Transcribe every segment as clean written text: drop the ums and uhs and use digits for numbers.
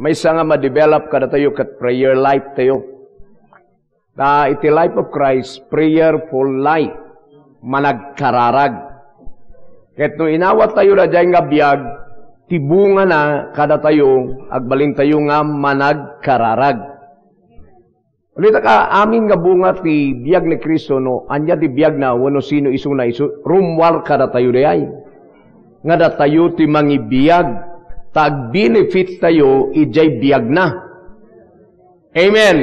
may isa nga ma-develop kada tayo kat prayer life tayo. Na iti life of Christ, prayerful life, managkararag. Ket no inawat tayo na dyan nga biyag, tibunga na kada tayo, agbalin tayo nga managkararag. Ulit ka, amin nga bunga ti biyag ni Kristo, no, anya ti biyag na, wano sino iso na iso, rumwar kada tayo dayay. Nga da tayo ti mangibiyag, tag-benefit tayo, ijay biyag na. Amen.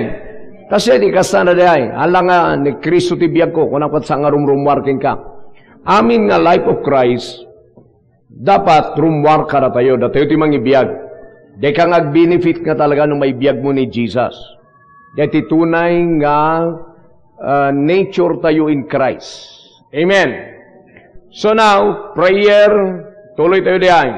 Kasi di kasana dayay, hala nga ni Kristo ti biyag ko, kung apat sa nga rumwarkin ka. Amin nga life of Christ, dapat rumwar kada tayo, da tayo ti mangibiyag. Di ka nga benefit nga talaga nung may biyag mo ni Jesus. Dati tunay nga nature tayo in Christ. Amen. So now, prayer, tuloy tayo diyan.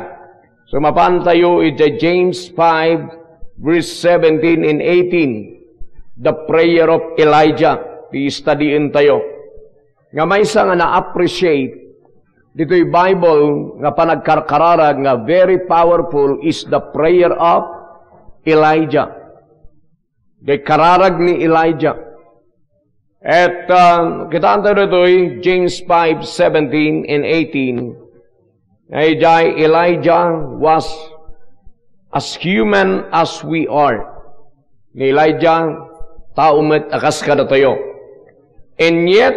So mapan tayo iti James 5, verse 17 and 18. The prayer of Elijah. I-studyin tayo. Nga may isa nga na-appreciate, dito'y Bible nga panagkarkararag nga very powerful is the prayer of Elijah. Kay kararag ni Elijah. At kitaan tayo dito'y James 5, 17 and 18. Elijah was as human as we are. Ni Elijah, tao met akas kada tayo. And yet,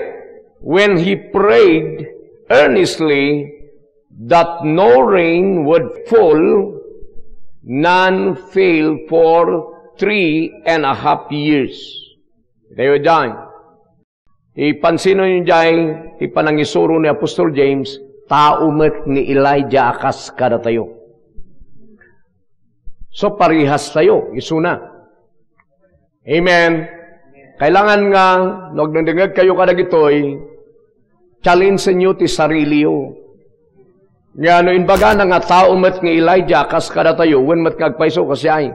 when he prayed earnestly that no rain would fall, none failed for 3.5 years. Tayo dyan. Ipansino nyo dyan, ipanangisuro ni Apostol James, taumet ni Elijah akas kada tayo. So parihas tayo, isuna. Amen. Kailangan nga, nagdangdangag kayo kada gitoy, challenge nyo ti sarili yo. Nga no inbaga na nga taumet ni Elijah akas kada tayo, when mat kagpaiso kasi ay.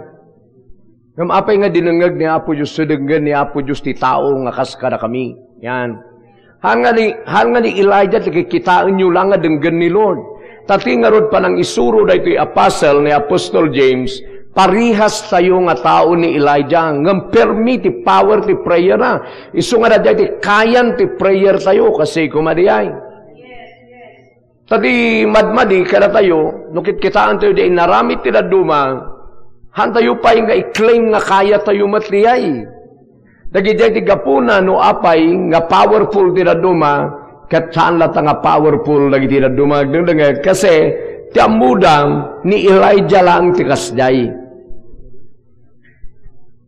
Ngam apay nga dinangag ni Apo Diyos, sudenggan ni Apo Diyos ti tao nga kaskada kami. Yan. Hanga ni Elijah, kikitaan nyo lang nga denggan ni Lord. Tati nga rod pa nang isuro da ito'y apostle ni Apostol James, parihas tayo nga tao ni Elijah. Ngam permi ti power ti prayer na. Iso nga da ti kayan ti prayer tayo kasi kumadiyay. Tati madmadi kada tayo, nukit kitaan tayo di naramit ti daduma, hantayo pa nga i-claim nga kaya tayo matliyay. Dagijay ti gapuna no apay nga powerful ti daduma, kat saan lata nga powerful lagi ti daduma. Kasi ti amudang ni Elijah lang ti kasday.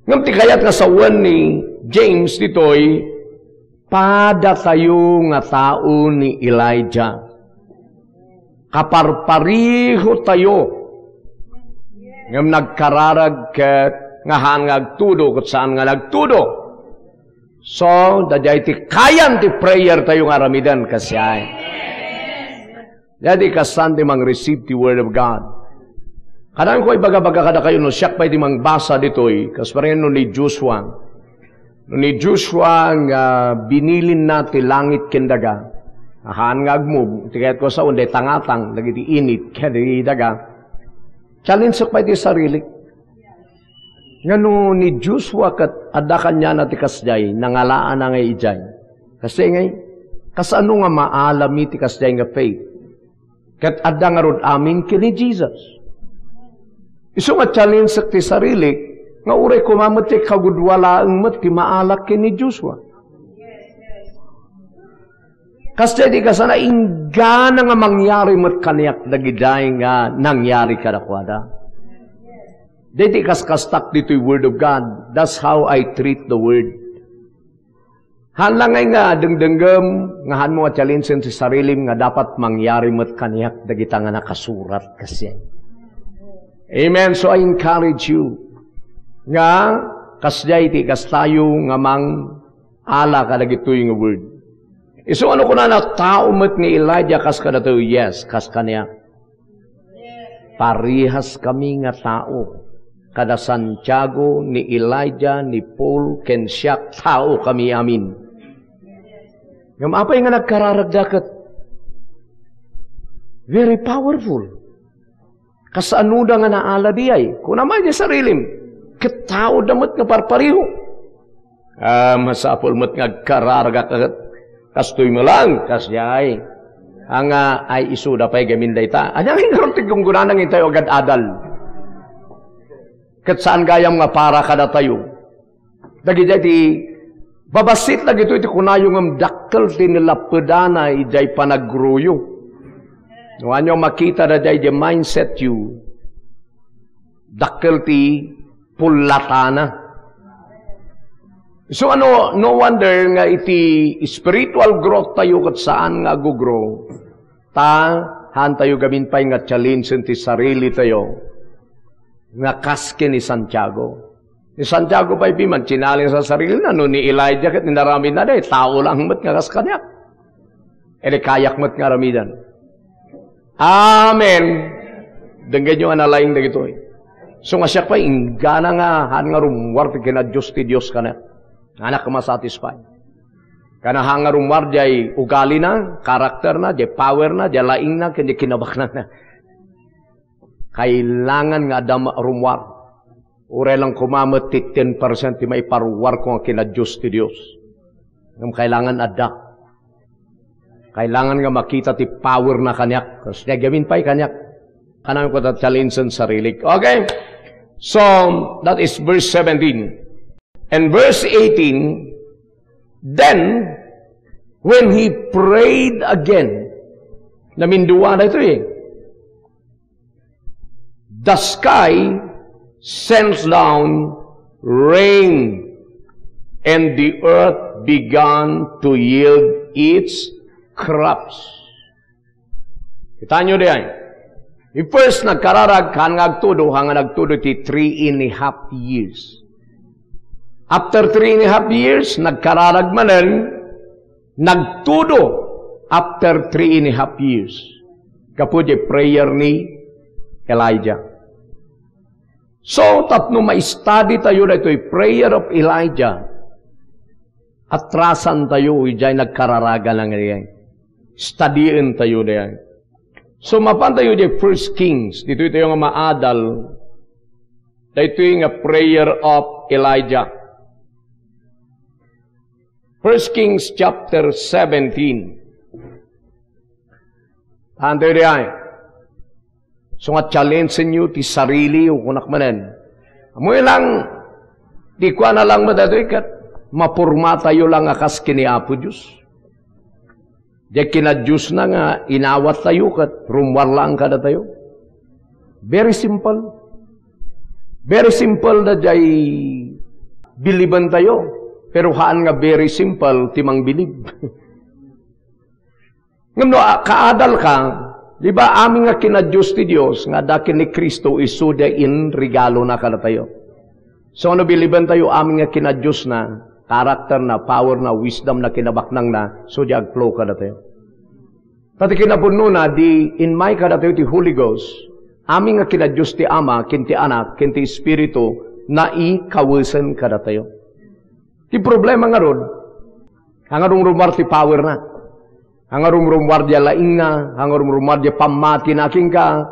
Ngam ti kayat nga sawan ni James ditoy, pada tayo nga tao ni Elijah. Kaparpariho tayo. Ngam nagkararag ket ngahan nga agtudo ket saan nga nagtudo. So, dadya iti kayan ti prayer tayo nga ramidan kasay. Dadi kasan ti mang receive ti word of God. Kadang ko ibaga-baga kada kayo no siyak pa iti mang basa ditoy kas pareho no ni Joshua. No ni Joshua nga binilin na ti langit kendaga. Ahan nga agmove ti kayat ko sa unday tangatang dagiti init kadi daga. Challenge pa iti sarili. Nga no ni Joshua kat adakan niya na ti kasjay, nangalaan na nga ijay. Kasi ngay, kasano nga maalami ti kasjay nga faith? Kat adda nga rod amin kini Jesus. Iso nga challenge ti sarili, nga uray kumamot ti kagudwalaang mat ti maalak kini Joshua. Kasi di kasana ingana nga mangyari mat kaniyak dagiday nga nangyari kadakwada. Di kas-kastak dito'y word of God. That's how I treat the word. Hanlangay nga dengdenggem nga han mo nga challenge si sarilim nga dapat mangyari mat kaniyak dagita nga nakasurat kasi. Amen. So I encourage you nga kasjay ti kastayo nga mang ala kadagitoy nga word. Iso ano ko na tao met ni Elijah kas kada tayo? Yes, kas kaniya. Parihas kami nga tao. Kada Santiago, ni Elijah, ni Paul, ken siya, tao kami amin. Ngam apay nga nagkararagdakat? Very powerful. Kasanuda nga naala diyay. Kung naman niya sarilim, katao damot nga parpariho. Masapol mo't nga kararga kastoy mo lang, kasyay. Ang ay isuda pa'y gaminday ta. Anyang hingarong tigong gunanang tayo agad adal. Kat saan gayam nga para kada tayo. Dagi di babasit lagi ito kunayong ang dakkel tinilapedana ijay panagruyo. No anyo makita na jay the mindset you dakkel ti pulatana. So no wonder nga iti spiritual growth tayo kat saan nga gugrow. Han tayo gamin pa'y nga challenge ti sarili tayo. Nga kaske ni Santiago. Ni Santiago pa'y piman, chinaling sa sarili na, no ni Elijah kat ninaramin na day, tao lang mat nga kas kanyak. Edi kayak mat nga ramidan. Amen. Denggan nyo analaing na gito eh. So nga siya pa, ingana nga, han nga rumwar, kina Diyos ti Diyos ka na. Anak ka masatisfy. Kana han nga rumwar, jay ugali na, karakter na, jay power na, jay laing na, kanya kinabak na. Kailangan nga adam rumwar. Ure lang kumamot ti 10% ti may parwar ko nga kina Diyos ti Diyos. Ngam kailangan ada. Kailangan nga makita ti power na kanyak. Kasi gamin pa'y kanyak. Kanang ko ta-challenge sa sarili. Okay? So, that is verse 17. And verse 18, then, when he prayed again, naminduwa na ito eh, the sky sends down rain, and the earth began to yield its crops. Kita nyo diyan. First, nagkararag kan ngagtudo, hanga nagtudo ti 3.5 years. After 3.5 years, nagkararag manen, nagtudo after 3.5 years. Kapo di prayer ni Elijah. So, tapno ma-study tayo na ito'y prayer of Elijah. Atrasan tayo, ijay nagkararaga lang yan. Studyin tayo na yan. So, mapan tayo di First Kings. Dito ito yung maadal. Dito yung prayer of Elijah. First Kings chapter 17. Antayo di yan. So nga challenge nyo ti sarili o kunak manen. Amoy lang, di kwa na lang madatoy kat, mapurma tayo lang akas kini Apo Diyos. Di kina Diyos na nga, inawat tayo kat, rumwar lang kada tayo. Very simple. Very simple na jay biliban tayo. Pero haan nga very simple, timang bilib. Ngam no, kaadal ka, di ba amin nga kinadyos ti Diyos, nga dakin ni Kristo isuda in regalo na kada tayo. So ano biliban tayo amin nga kinadyos na, karakter na, power na, wisdom na, kinabaknang na, so di agflow kada tayo. Pati kinapuno na, di in my kada tayo ti Holy Ghost, amin nga kinadyos ti Ama, kinti Anak, kinti Espiritu, na ikawisan kada tayo. Ti problema nga rod, hangarong rumar ti power na. Hangarum rumwardia laing na, hangarum rumwardia pamati na king ka,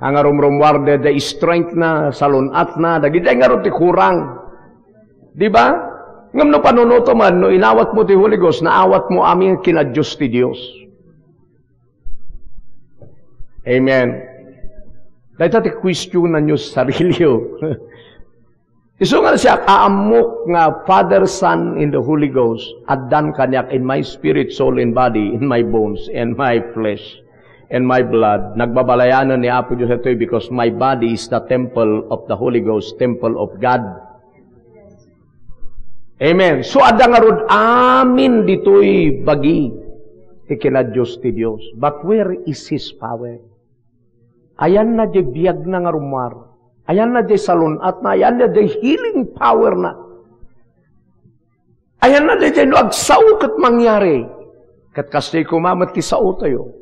hangarum rumwardia da strength na, salunat na, dagiti nga ron ti kurang. Di ba? Ngam no panunuto man, no inawat mo ti Holy Ghost, naawat mo aming kinadyos ti Diyos. Amen. Dahil ti question na nyo sa sarili. Iso nga siya, aamok nga Father, Son, in the Holy Ghost, addan kanyak in my spirit, soul, and body, in my bones, and my flesh, and my blood. Nagbabalayanan ni Apo Diyos ito because my body is the temple of the Holy Ghost, temple of God. Amen. So, adang arod, amin dito'y bagi, ikina Diyos ti Diyos. But where is His power? Ayan na di biyag na nga rumar. Ayan na di salunat na, ayan na di healing power na. Ayan na di no agsaw kat mangyari. Kat kasi kumamat ki sao tayo.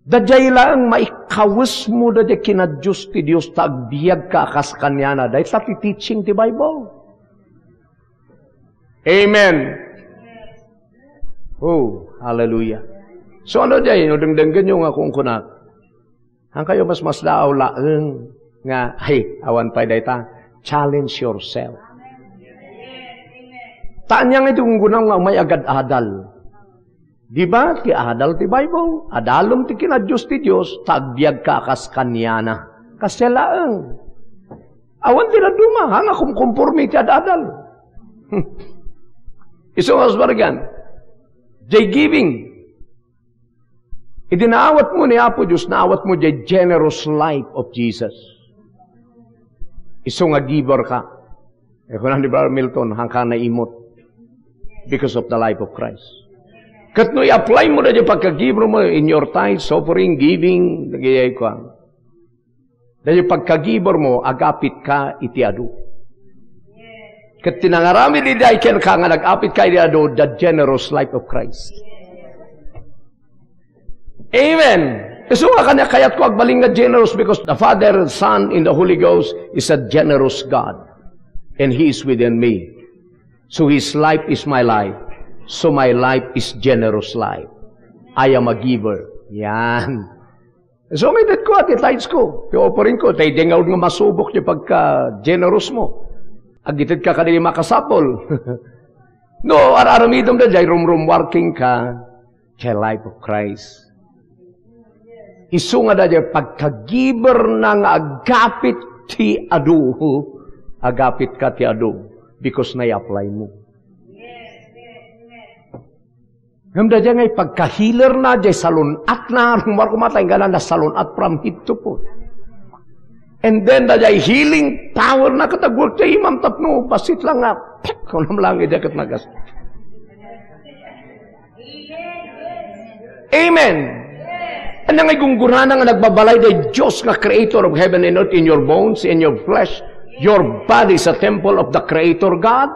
Dadjay lang maikawis mo da di kinadyos ti Diyos tagbiyag ka akas kanyana. Dahil sa teaching ti Bible. Amen. Oh, hallelujah. So ano dyan, dengdenggan nyo nga kung kunat. Ang kayo mas daw laeng nga, hey, awan pa dayta, challenge yourself. Tanyang ito kung gunang nga may agad-adal. Di ba? Ti adal ti Bible. Adalom ti kinadiyos ti Diyos, tagbiag ka kas kanyana. Kasi laeng. Awan ti na duma, hanga kumkumpormi ti adadal. Iso nga bargan. Jay giving. Idinaawat mo ni Apo Diyos, naawat mo jay generous life of Jesus. Iso nga giver ka. E kunan di Brother Milton, hangka na imot. Because of the life of Christ. Kat no i-apply mo na dyan pagkagibro mo in your tithes, offering, giving, nagayay ko. Dahil pagkagibro mo, agapit ka iti adu. Kat tinangarami ni Daiken ka nga nag-apit ka iti adu, the generous life of Christ. Amen! So nga kanya kayat ko agbaling nga generous because the Father, Son, and the Holy Ghost is a generous God. And He is within me. So His life is my life. So my life is generous life. I am a giver. Yan. So may dat ko at itlights ko. Pioporin ko. Tay dengaw nga masubok niya pagka generous mo. Agitid ka kanili makasapol. No, araramidom na jay rum working ka. Kay life of Christ. Isu nga da jay pagka-giver na nga agapit ti adu. Agapit ka ti adu. Because na-apply mo. Ngamda dyan ngay pagka-healer na, dyan salunat na, rumar kumatay nga na salunat from hip to foot. And then, dyan healing power na katagwag tayo, imam tapno, basit lang nga, kung lang dyan kat nagas. Amen! Ano ngay gungguran nga nagbabalay day Diyos nga creator of heaven and earth in your bones, in your flesh, your body is a temple of the creator God.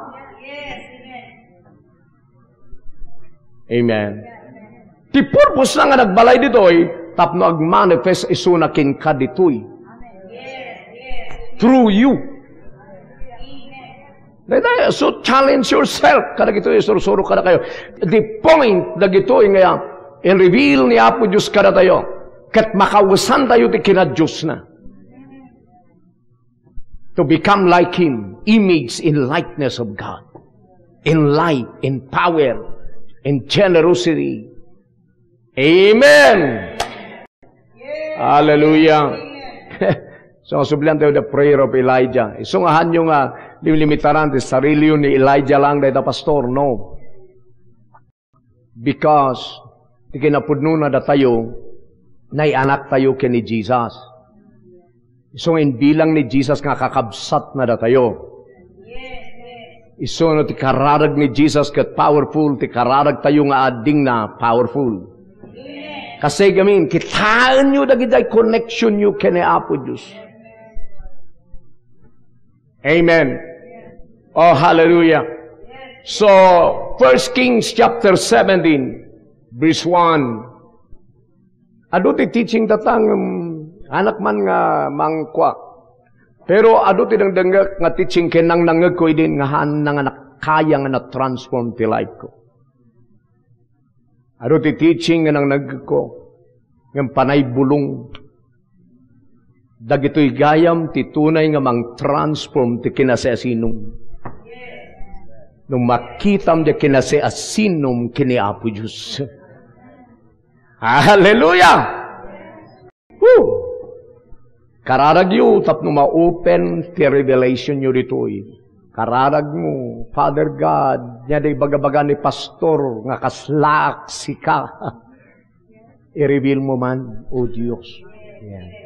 Amen. Ti purpose na nga nagbalay ditoy, tapno ag-manifest isuna kin ka ditoy. Through you. So challenge yourself. Kada gitoy, suro-suro kada kayo. The point na gitoy nga, in-reveal ni Apo Diyos kada tayo, kat makawasan tayo ti kinadiyos na. To become like Him, image in likeness of God. In light, in power, in generosity. Amen! Hallelujah! So, sublihan tayo the prayer of Elijah. Isungahan nyo nga, limitaran, sarili yun ni Elijah lang dahil na pastor. No. Because, ikinapudno na da tayo, naianak tayo kini Jesus. Isungin bilang ni Jesus nga kakabsat na da tayo. Iso no ti kararag ni Jesus kat powerful, ti kararag tayo nga ading na powerful. Kasi gamin, kitaan nyo dagiday connection nyo kene Apo Diyos. Amen. Oh, hallelujah. So, 1 Kings chapter 17, verse 1. Ado ti teaching tatang anak man nga mangkwa. Pero ado ti dangdangak nga teaching kenang nangag ko din nga haan nga nakaya nga na-transform ti life ko. Ado ti teaching nga nang nangag ko ng panay bulong. Dagito'y gayam ti tunay nga mang-transform ti kinasiasinong. Nung makitam di kinasiasinong kini Apo Diyos. Hallelujah! Woo! Kararag yu, tapno ma-open ti revelation nyo dito'y. Kararag mo, Father God, niya day bagabaga ni pastor, nga kaslak sika. I-reveal mo man, O Diyos. Yeah.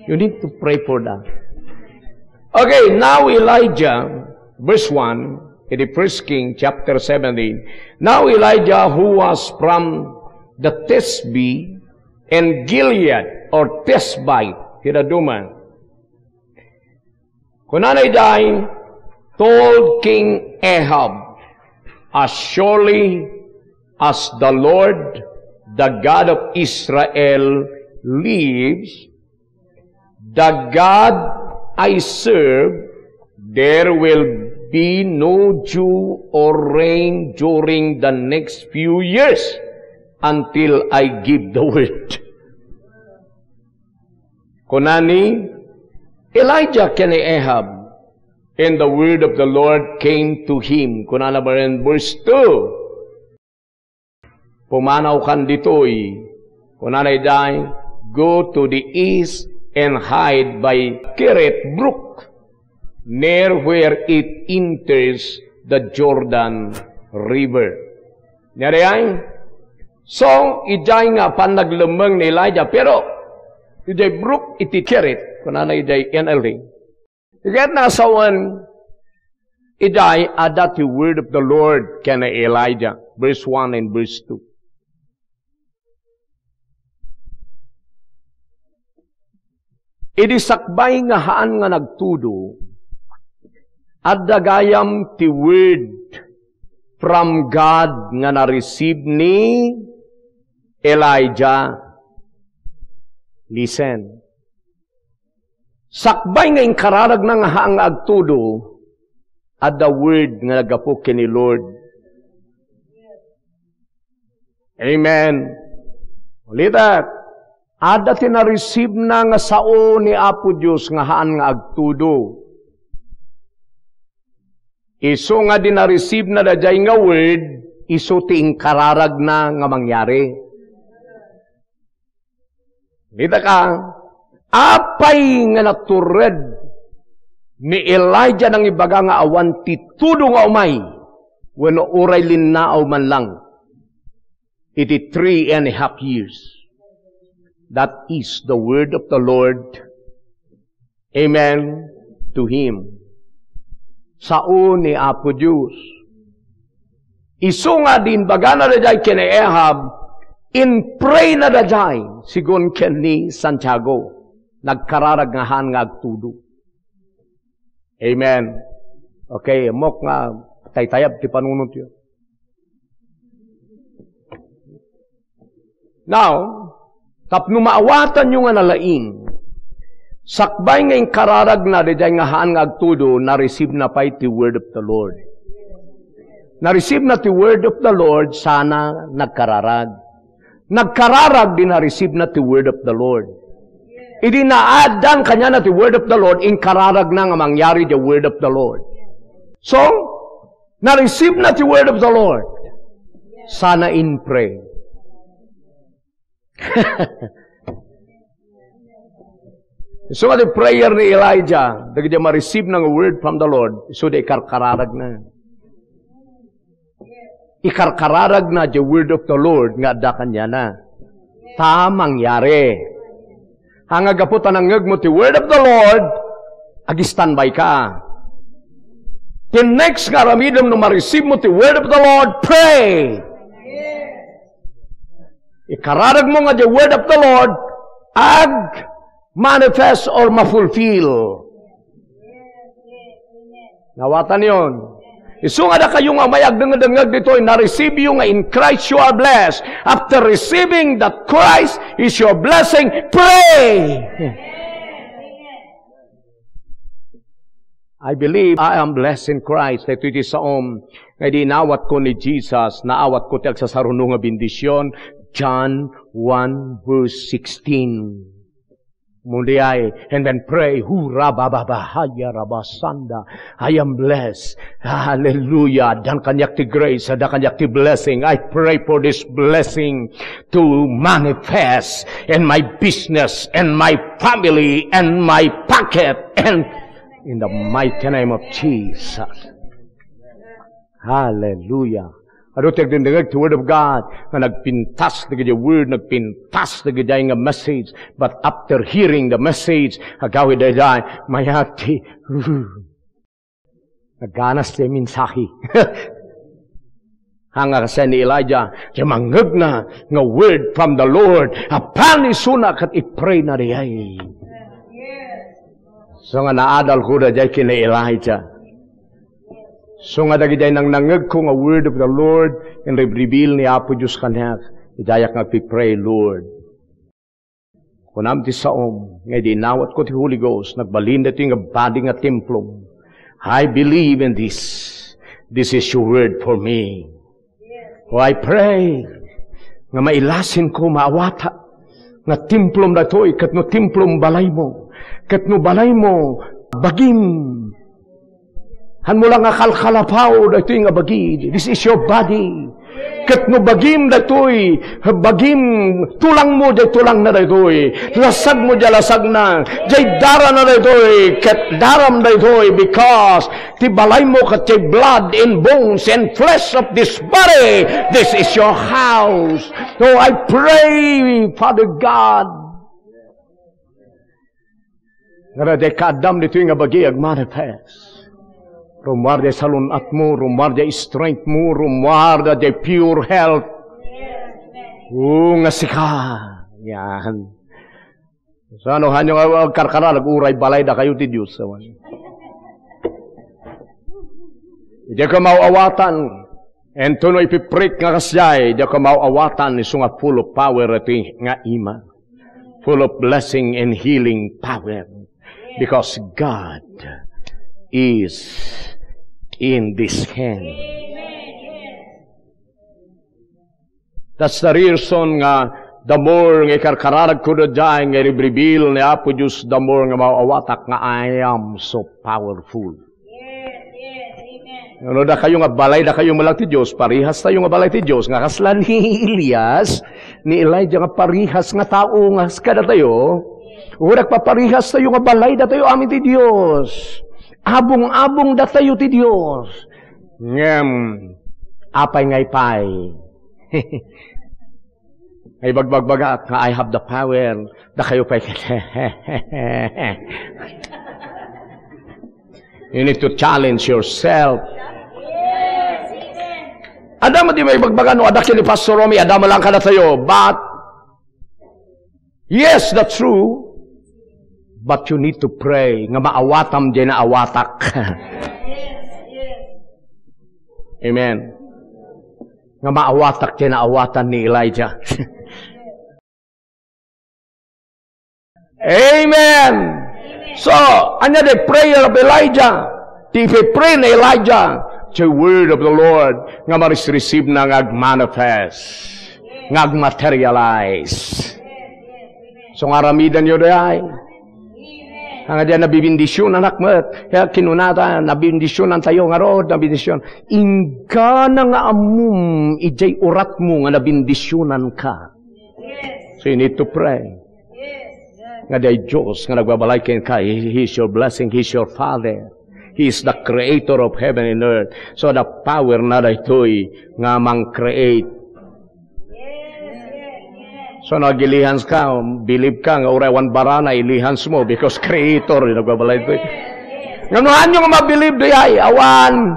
You need to pray for that. Okay, now Elijah, verse 1, in the 1 King, chapter 17. Now Elijah, who was from the Tisbe and Gilead, or Tisbite, Hiraduman. Kunanay dahin, told King Ahab, as surely as the Lord, the God of Israel, lives, the God I serve, there will be no dew or rain during the next few years. until I give the word. Kunani, Elijah kani Ahab, and the word of the Lord came to him. Kunana ba rin verse 2? Pumanaw kan ditoy. Kunana iday, go to the east and hide by Kerith Brook, near where it enters the Jordan River. Nyari ay? So, iday nga panaglamang ni Elijah, pero iday brook iti Kerith, kunana iday NLD. Ikat na sawan, iday ada ti word of the Lord kana Elijah, verse 1 and verse 2. Idi sakbay nga haan nga nagtudo, at dagayam ti word from God nga na-receive ni Elijah. Listen. Sakbay nga inkararag na nga haang agtudo, at the word nga nagapo kini Lord. Amen. Ulitat. Ada tina-receive na nga sao ni Apo Diyos nga haan nga agtudo. Iso nga din na-receive na dajay nga word, iso ti inkararag na nga mangyari. Dita ka, apay nga natured ni Elijah nang ibaga nga awan titudo nga umay, wano uray linnaaw man lang. Iti 3.5 years. That is the word of the Lord. Amen to him. Sao ni Apo Diyos. Iso nga din baga na dajay kina Ahab, in pray na dajay, sigon ken ni Santiago, nagkararag nga haan nga agtudo. Amen. Okay, mok nga taytayab ti panunod yun. Now, tapno maawatan nyo nga nalaing, sakbay nga yung kararag na dajay nga haan nga agtudo, na-receive na pa iti word of the Lord. Na-receive na ti word of the Lord, sana nagkararag. Nagkararag din na-receive na ti word of the Lord. Idi naadan kanya na ti word of the Lord, inkararag na nga mangyari the word of the Lord. So, na-receive na ti word of the Lord, sana in pray. So nga the prayer ni Elijah, dagiti ma-receive ng word from the Lord, so di ikarkararag na. Ikarkararag na the word of the Lord, nga da kanya na. Tamang yari. Hangagaputan ang ngag mo ti word of the Lord, agi-standby ka. The next nga ramidam no ma-receive mo ti word of the Lord, pray. Ikararag mo nga the word of the Lord, ag manifest or ma-fulfill. Nawatan yon. Iso nga na kayo nga mayag dengag dito, na-receive you nga in Christ you are blessed. After receiving that Christ is your blessing, pray! I believe I am blessed in Christ. Ito iti saom, nga di naawat ko ni Jesus, naawat ko tiyag sa sarunong nga bendisyon, John 1 verse 16. Mundiay, and then pray, hurra bababahaya rabasanda, I am blessed, hallelujah, dan kanyak ti grace, dan kanyak ti blessing. I pray for this blessing to manifest in my business, and my family, and my pocket, and in the mighty name of Jesus. Hallelujah. Ado tiyag dinagag the word of God, na nagpintas na gaya word, nagpintas na gaya nga message, but after hearing the message, agawid ay day, mayati, naganas na minsahi. Hanga kasi ni Elijah, kaya manggag na nga word from the Lord, apan isuna kat ipray na riyay. So nga naadal ko na jay kina Elijah. So nga dagiday nang nangag ko nga word of the Lord and reveal ni Apo Diyos kanyak, idayak nga pipray, Lord. Kunam ti saom, nga dinawat ko ti Holy Ghost, nagbalin dito yung body nga templo. I believe in this. This is your word for me. So I pray, nga mailasin ko maawata, nga timplom na to'y, kat no timplom balay mo, kat no balay mo, bagim, han mo lang nga kalkalapaw, na ito'y nga bagi, this is your body, kat no bagim na to'y, bagim, tulang mo, jay tulang na to'y, lasag mo, jay lasag na, jay dara na to'y, kat daram na to'y, because, ti balay mo, kat jay blood and bones and flesh of this body, this is your house. So I pray, Father God, nga jay kaadam nito'y nga bagi, ag-manifest. Rumarda salunat mo, rumarda strength mo, rumarda de pure health. Nga sika. Yan. So ano, hanyang karkara, nag-uray balay da kayo ti Diyos. Hindi ka mauawatan. And tuno ipiprik nga kasyay, hindi ka mauawatan, iso nga full of power ito nga ima. Full of blessing and healing power. Because God is in this hand. That's the reason nga the more nga karkararag ko na dyan nga reveal ni Apo Diyos, the more nga mauawatak nga I am so powerful. Ano da kayo nga balay da kayo malang ti Diyos, parihas tayo nga balay ti Diyos, nga kaslan ni Elias, ni Elijah nga parihas nga tao nga kada tayo, urak paparihas tayo nga balay da tayo amin ti Diyos. Abong-abong da tayo ti Diyos. Apay ngay pay. Ay bagbagbaga nga I have the power. Da kayo pay. You need to challenge yourself. Adam di may bagbaga no adak ni Pastor Romy, adam lang ka na tayo. But yes, that's true. But you need to pray nga maawatam di na awatak. Amen. Nga maawatak di na awatan ni Elijah. Amen. So, anya the prayer of Elijah. If you pray ni Elijah, the word of the Lord nga ma-receive na ngag-manifest, ngag-materialize. So, nga ramidan yun ay. Nga diyan nabibindisyon anak mo. Kaya kinunata, nabindisyon tayo nga rood, nabindisyon. Inga na nga amum, ijay urat mo nga nabindisyonan ka. So you need to pray. Nga diyan Diyos, nga nagbabalay ka, He is your blessing, He is your Father. He is the creator of heaven and earth. So the power na daytoy nga mang-create. So nagilihans ka, believe ka, nga urawan barana, ilihans mo, because creator, nagbabalay ito. Nganuhan nyo nga mabilib di ay, awan.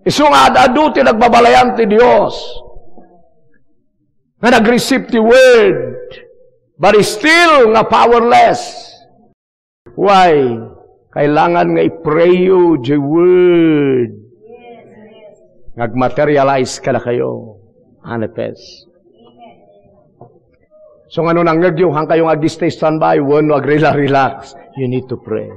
Iso nga adu ti nagbabalayan ti Diyos. Nga nag-receive ti word, but still nga powerless. Why? Kailangan nga i-pray you the word. Nag-materialize ka na kayo. Manifest. So nga nung nangyagyo, hang kayong ag-stay standby, wano ag-relax. You need to pray.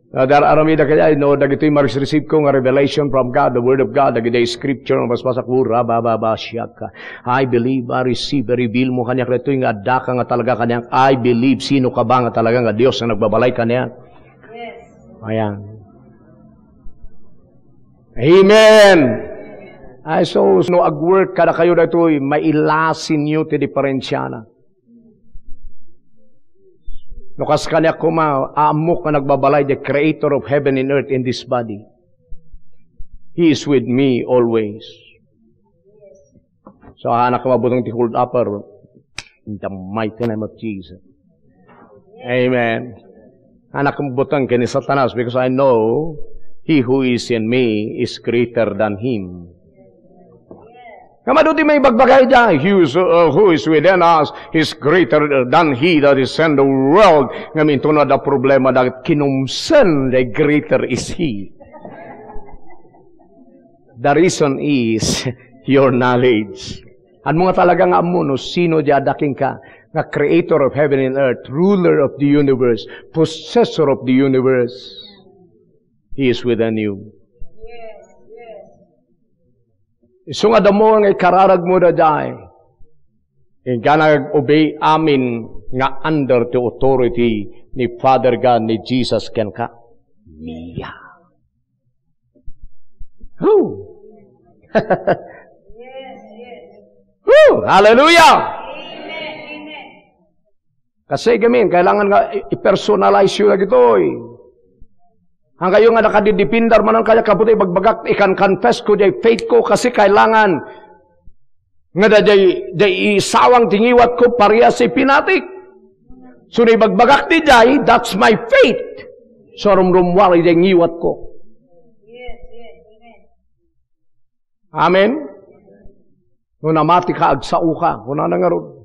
Dar aramida kaya, no, dagito'y ma-receive ko nga revelation from God, the Word of God, dagito'y scripture, mas pasakura, bababa, siyaka. I believe, I receive, reveal mo kanya, kreto'y nga adaka nga talaga kanya, I believe, sino ka ba nga talaga nga Diyos na nagbabalay kanya? Yes. Ayan. Amen. Ay, so, no, ag-work kada kayo na ito'y mailasin nyo ti diferensyana. Nukas kanya kuma, aamok na nagbabalay, the creator of heaven and earth in this body. He is with me always. So, anak ko mabutong ti hold upper in the mighty name of Jesus. Amen. Anak ko mabutong kini Satanas because I know he who is in me is greater than him. Kamaduti may bagbagay dyan. Who is within us is greater than he that is in the world. Ngamin ito na da problema na kinumsan, the greater is he. The reason is your knowledge. At mga talagang amuno, sino di adaking ka? Na creator of heaven and earth, ruler of the universe, possessor of the universe. He is within you. Iso nga damo nga ikararag mo da jay. Nga nag-obey amin nga under the authority ni Father God, ni Jesus ken ka. Niya. Woo! Woo! Hallelujah! Kasi gamin, kailangan nga i-personalize yun na gito'y. Ang kayo nga nakadidipindar manan kaya kabuti bagbagak ikan confess ko jay faith ko kasi kailangan nga jay isawang tingiwat ko pareha si pinatik. So na bagbagak di jay, that's my faith. So rumrumwari jay ngiwat ko. Amen? Nung namati ka agsao ka, kuna na nga ron.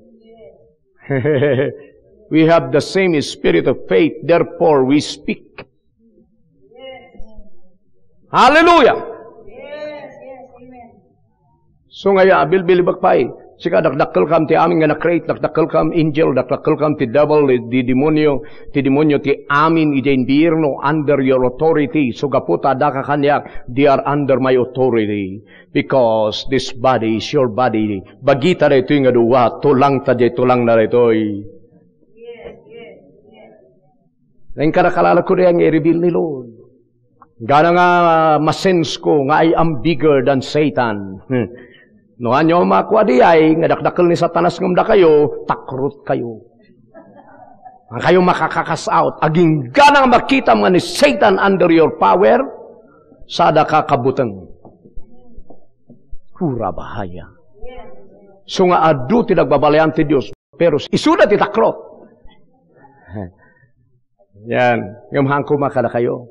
We have the same spirit of faith, therefore we speak. Hallelujah! So ngayon, bilbilibak pa sika dakdakkel kam ti amin nga na-create, dakdakkel kam angel, dakdakkel kam ti devil, ti demonyo ti amin ijain birno under your authority. So gaputa daka kanyak, they are under my authority. Because this body is your body. Bagita na ito nga duwa, tulang tulang na ito. Ngayon karakalala ko rin ang i-reveal ni Lord. Gana nga masense ko nga I am bigger than Satan. No anyo makuha di ay, nga dakdakil ni Satanas ngamda kayo, takrut kayo. Ang kayo makakakas out. Aging gana nga makita mga ni Satan under your power, sada kakabutang. Hura bahaya. So nga adu ti nagbabalayan ti Diyos, pero isuda ti takrot. Yan, ngumhang kumakala kayo.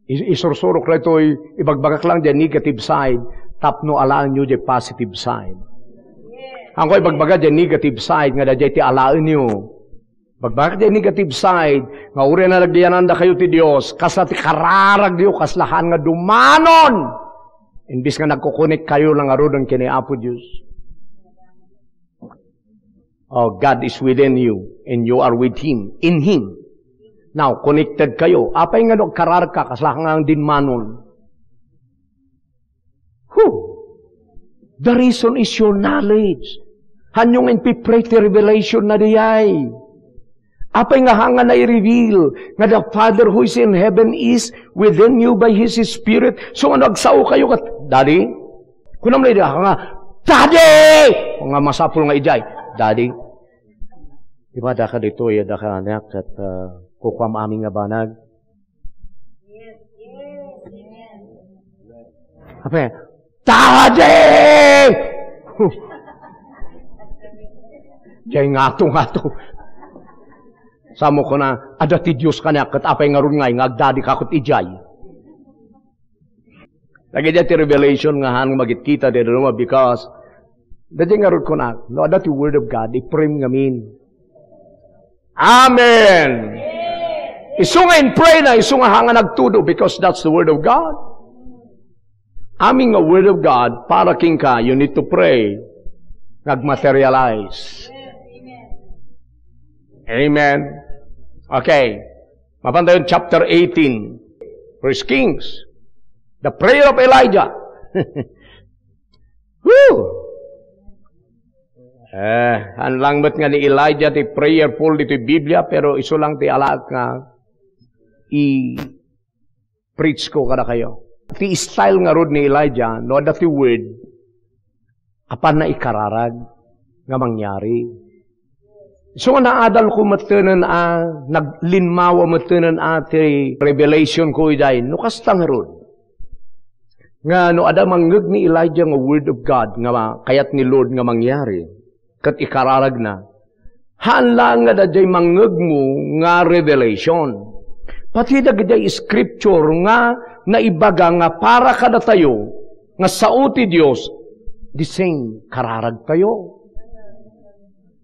Isursurok na ito, ibagbagak lang dyan negative side, tapno alaan nyo dyan positive side. Ang ko ibagbaga dyan negative side, nga dyan ti alaan nyo. Bagbagak dyan negative side, nga uri na nagdiyanan da kayo ti Diyos, kasla ti kararag diyo, kaslahan nga dumanon. Imbis nga nagkukunik kayo lang arodon kini Apo Diyos. Oh, God is within you, and you are with Him, in Him. Now, connected kayo. Apay nga karar ka, kaslahangang dinmanon. The reason is your knowledge. Hanyong pray the revelation na diyay. Apay nga hanga na i-reveal nga the Father who is in heaven is within you by His Spirit. So, nagsao kayo kat, Daddy? Kunam na nga, Daddy! O nga masapul nga ijay, Daddy? Diba, daka dito, daka anak, at kukwam aming nga banag. Apa? Daddy! Jay ngato. Samo ko na, ada ti Diyos ka na, kat apay nga ron ngay, ngagdadi kakot ijay. Lagi dyan ti revelation nga hanong magitkita di roma because, dadi nga ron ko na, no, ada ti word of God, i-prim ngamin. Amen! Isu nga in pray na, isu nga hanga nagtudo because that's the word of God. Aming nga word of God, para king ka, you need to pray. Nagmaterialize. Amen. Okay. Mapantayon chapter 18. 1 Kings. The prayer of Elijah. Woo! Ang langbat nga ni Elijah, ti prayerful dito Biblia, pero iso lang ti alaat nga i-preach ko kada kayo. Ti style nga rod ni Elijah, no da ti word, apan na ikararag nga mangyari. So nga naadal ko matanan naglinmawa matanan ti revelation ko iday, no kastang rod. Nga no ada manggag ni Elijah nga word of God, nga kayat ni Lord nga mangyari. Kat ikararag na. Haan nga da jay manggag mo nga revelation. Pati da jay scripture nga naibaga nga para kada tayo nga sao ti Diyos the same kararag tayo.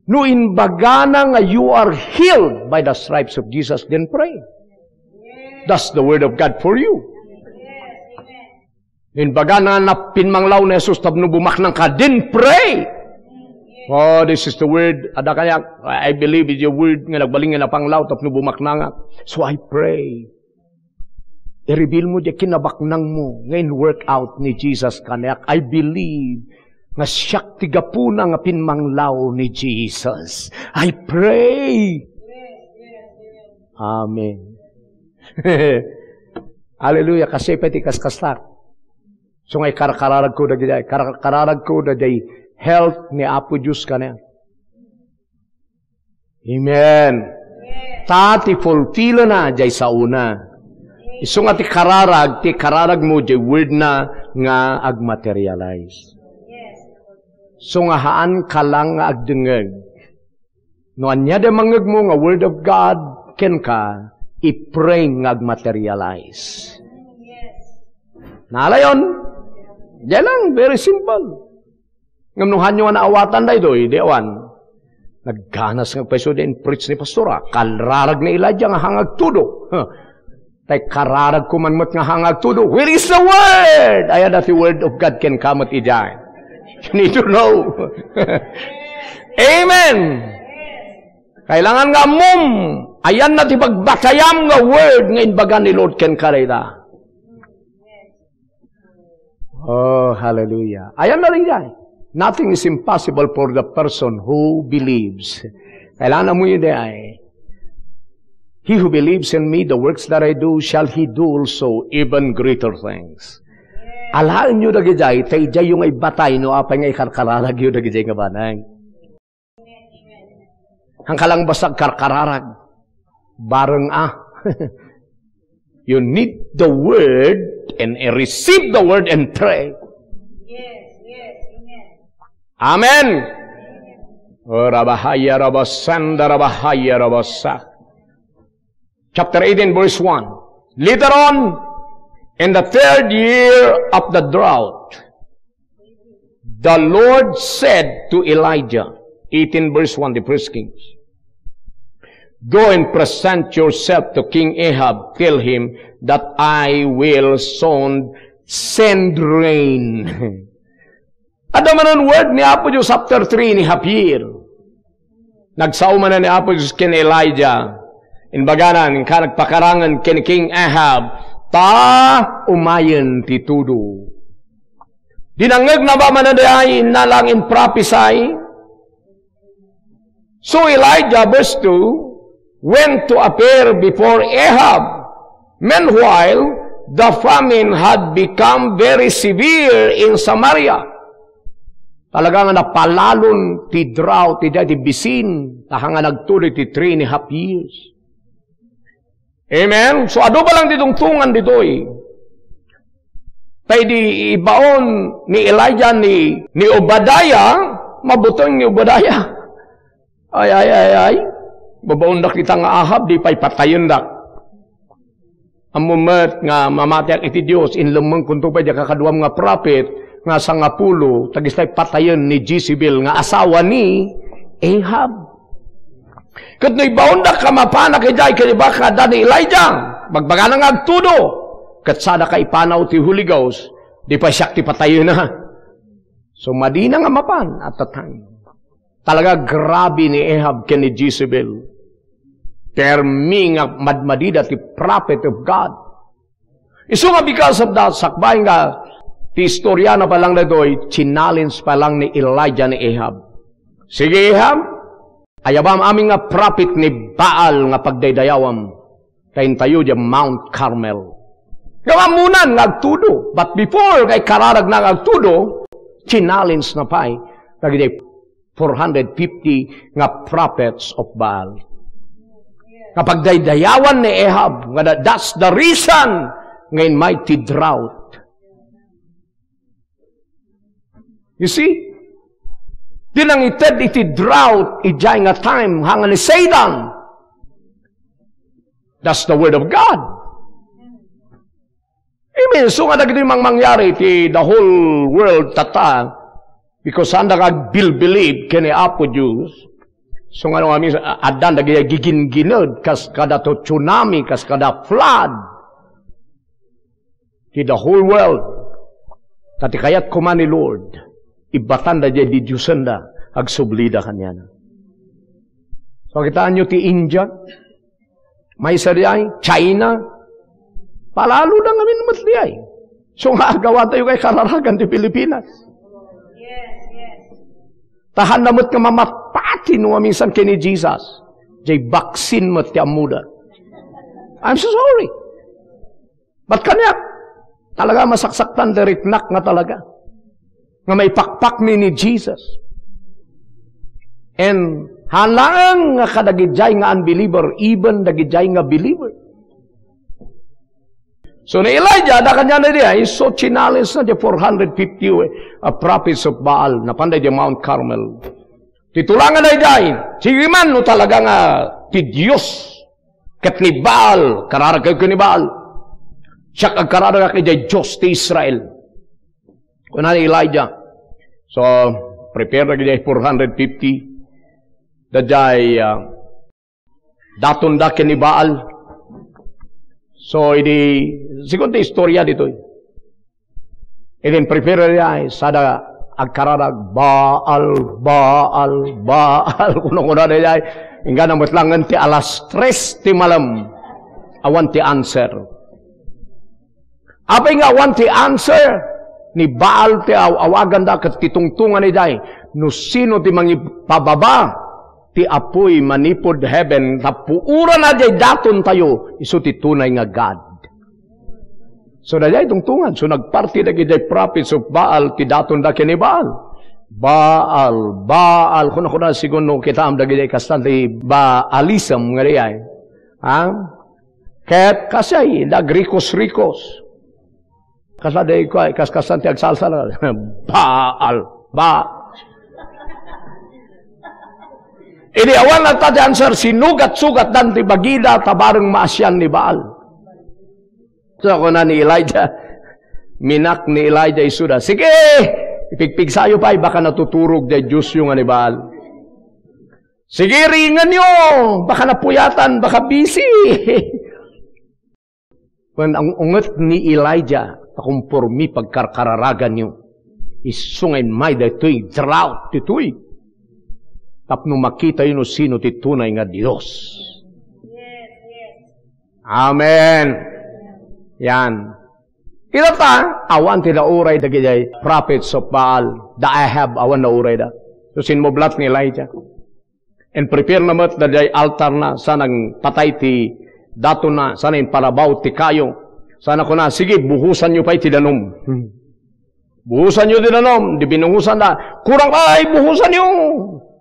No inbaga na nga you are healed by the stripes of Jesus, then pray. That's the word of God for you. Inbaga na napinmanglaw na Jesus tabno bumaknang ka, then pray. Oh, this is the word. Ada kaya, I believe is your word nga nagbaling nga napanglaw tapno bumaknanga. So I pray. i-reveal mo di kinabaknang mo. Ngayon work out ni Jesus kanayak. I believe nga siyak tigapuna nga pinmanglaw ni Jesus. I pray. Amen. Hallelujah. Kasi pati kaskastak. So ngay karakararag ko na gaya. Karakararag ko na gaya health ni Apo Diyos kanayak. Amen. Tati fulfill na jay sa una. Iso nga ti kararag mo jay word na nga agmaterialize. So nga haan ka lang nga agdengeg. No anya de mangeg mo nga word of God ken ka i-pray nga agmaterialize. Nalayon. Diyan lang, very simple. Ngamnuhan nyo nga naawatan da ito, idewan. Nagganas ng peso din preach ni pastora. Kalrarag na Elijah nga hangag tudo. Tay kararag kumanmat nga hangag tudo. Where is the word? Ayan that the word of God can come at ijay. You need to know. Amen. Kailangan nga mum. Ayan na ti pagbakayam nga word nga inbaga ni Lord ken kareda. Oh, hallelujah. Ayan na rin yan. Nothing is impossible for the person who believes. Kailangan mo yun ay, he who believes in me, the works that I do, shall he do also even greater things. Alahan nyo na gijay, tayo jay yung ay batay, no, apay nga ikarkararag yun na gijay nga banang. Ang kalang basag karkararag, bareng You need the word and receive the word and pray. Amen. Rabahaya rabasanda rabahaya rabasa. Chapter 18 verse 1. Later on, in the 3rd year of the drought, the Lord said to Elijah, 18 verse 1, the first Kings, go and present yourself to King Ahab. Tell him that I will soon send rain. Ada man word ni Apo Diyos after 3 ni Hapir. Nagsauman na ni Apo Diyos ken Elijah. Inbaganan, ka nagpakarangan ken King Ahab. Ta umayen ti tudo. Dinangeg na ba manadayin na lang in prophesy? So Elijah, verse 2, went to appear before Ahab. Meanwhile, the famine had become very severe in Samaria. Talagang napalalon ti drought, ti bisin, tahanga nagtuloy ti 3.5 years. Amen? So, ado ba lang ditungtungan dito eh. Tay di ibaon ni Elijah ni Obadiah, mabutong ni Obadiah. Ay. Babaon na kita nga Ahab, di pa'y patayon na. Ang mumet nga mamatay iti Diyos, inlamang kunto pa diya kakaduam nga prophet, nga sangapulo, tagistay patayon ni Jezebel, nga asawa ni Ahab. Kat no'y baon na kamapana kay Jai, kaya baka dani Elijah, bagbaga na nga agtudo. Kat sada kay panaw ti Holy Ghost, di pa siya ti patayon na. So, madina nga mapan at the time. Talaga grabe ni Ahab ken ni Jezebel. Termi nga madmadida ti prophet of God. Iso nga because of that, sakbay nga, ti istorya na palang na doy, chinalins palang ni Elijah ni Ahab. Sige Ahab, ayabam aming nga prophet ni Baal nga pagdaydayawam, kain tayo di Mount Carmel. Gawamunan nga agtudo, but before kay kararag na agtudo, chinalins na pa'y, tagiday 450 nga prophets of Baal. Kapag daydayawan ni Ahab, that's the reason ngayon mighty drought. You see? Dinang ited iti drought, ijay nga time, hanga ni Satan. That's the word of God. Amen. So nga naging mangyari, ti the whole world tata, because anda kag believe kani Apo Diyos, so nga nung amin, adan naging gigin-ginod, kas kada to tsunami, kas kada flood, ti the whole world, tati kayat kuman ni Lord, ibatan na dyan di Diyosan da, agsublida kanya na. So kitaan nyo ti India, may sariyay, China, Palalo na nga minumutli ay. So nga agawa tayo kay kararagan di Pilipinas. Tahan na mo't nga mamapati nung minsan kini Jesus. Jay baksin mo't ti amuda. I'm so sorry. Ba't kanya? Talaga masaksaktan, diriknak nga talaga. Nga may pakpak ni Jesus. And halang nga kadagidjay nga unbeliever, even dagidjay nga believer. So ni Elijah, da kanya na diya, so chinalis na diya 450 prophets of Baal, na panday diya Mount Carmel. Titulangan na diya, sige man, no talaga nga, ti Diyos, kat ni Baal, kararag kayo ni Baal. Siya kagkararag kay diya Diyos ti Israel. Kuna ni Elijah. So, prepare na diya 450. Da diya, daton da ni Baal. So, sigon ti istorya dito. Prepare niya, sada agkararag, Baal, kuno-kuno niya, hingga na matlangan ti alas 3 ti malam, awan ti answer. Apay nga awan ti answer, ni Baal ti awagan da, kat titungtungan niya, no sino ti pababa, ti apoy manipod heaven, tapuura na jay daton tayo, iso ti tunay nga God. So na jay tungtungan, so nagparti na jay prophets of Baal, ti daton da kini Baal. Baal, kuna sigun no kita am da jay kastan ti Baalism nga jay. Ha? Ket kasay, da rikos. Kasaday ko, kaskasan ti agsalsal. Baal. Awan na ta di answer, sinugat-sugat dan ti bagida, tabarang maasyan ni Baal. So ako na ni Elijah, minak ni Elijah isuda, sige, ipigpig sayo pa, baka natuturog di Diyos yung ni Baal. Sige, ringan nyo, baka napuyatan, baka busy. When ang unget ni Elijah, takumpormi pagkarkararagan nyo, isungin may dito'y drought, dito'y. Tapno makita yun o sino ti tunay nga Diyos. Amen. Yan. Kita awan ti nauray dagiti prophets of Baal. Da Ahab awan nauray da. So sinmoblat ni Elijah. And prepare na mat da day altar na sanang patay ti dato na sanang palabaw ti kayo. Sana ko na sige buhusan nyo pa ti danom. Buhusan nyo ti danom. Di binuhusan na. Kurang ay buhusan nyo.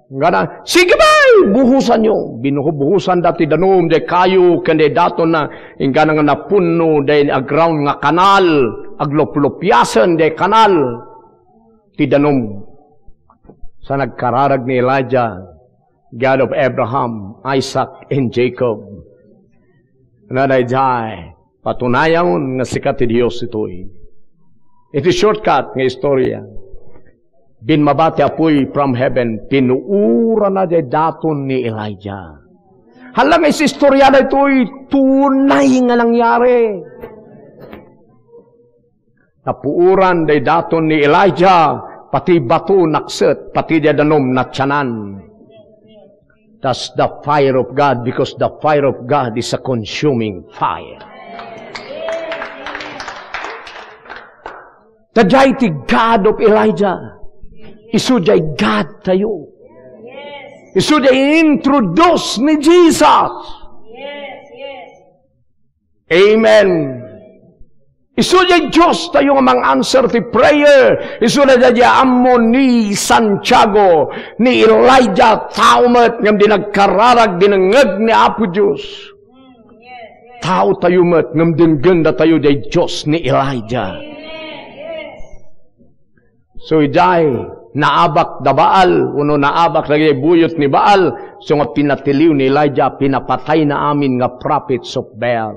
Gana, sige ba, buhusan nyo. Buhusan dati danom, de kayo, kende dato na, ingana nga napuno, de aground nga kanal, agloplopyasan, de kanal, ti danom. Sa nagkararag ni Elijah, God of Abraham, Isaac, and Jacob. Nadayjay, patunayan nga sikat ti Diyos ito'y. Ito shortcut nga istorya. Binmabati apoy from heaven, pinuura na di daton ni Elijah. Halang is istorya na ito'y tunay nga nangyari. Napuuran di daton ni Elijah, pati bato nakset, pati di danom natsanan. That's the fire of God, because the fire of God is a consuming fire. Tadjay ti God of Elijah. Isuday God tayo. Isuday introduce ni Jesus. Amen. Isuday Diyos tayo nga mang-answer ti prayer. Isuday dadya amon ni Santiago, ni Elijah, taumat ngam dinagkararag, dinangag ni Apo Diyos. Tao tayo mat, ngam dingganda tayo day Diyos ni Elijah. So iday, naabak da Baal, uno naabak lagi buyot ni Baal, so nga pinatiliw ni Elijah, pinapatay na amin nga prophets of Baal.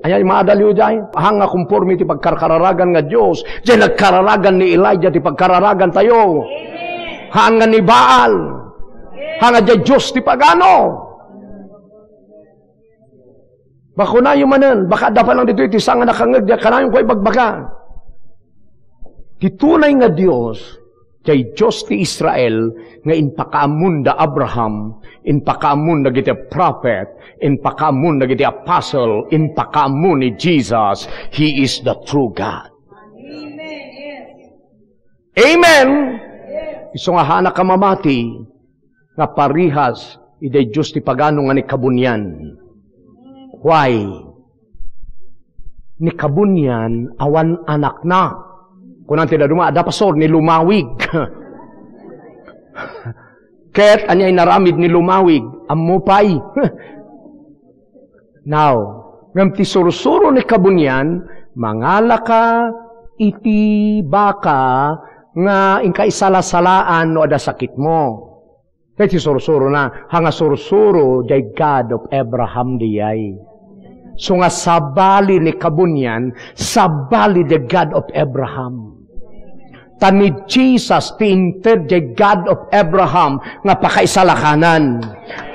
Ayay maadaliw dyan, hanga conforme ti pagkararagan nga Diyos, dyan nagkararagan ni Elijah ti pagkararagan tayo. Hanga ni Baal, hanga dyan Diyos ti pagano. Bako na yung manan, baka dapat lang dito iti sanga nakangag, dyan ka na yung ko'y bagbaga. Titunay nga Diyos, Jay Diyos ti Israel, nga inpakaamun da Abraham, inpakaamun da giti prophet, inpakaamun da giti apostle, inpakaamun ni Jesus. He is the true God. Amen. Yes. Amen! Iso nga hana ka mamati, nga parihas, iday Diyos ti pagano nga ni kabunyan. Why? Ni kabunyan, awan anak na. Kung ang tinaduma, ada pasor ni lumawig. Ket, anyay naramid ni lumawig, amupay. Now, ngam ti sursuro ni kabunyan, mangala ka, iti baka, nga ingka isalasalaan no ada sakit mo. Kaya ti sursuro na, hanga sursuro, jay God of Abraham diyay. So nga sabali ni kabunyan, sabali the God of Abraham. Tani Jesus, ti inted the God of Abraham, nga pakaisalakanan.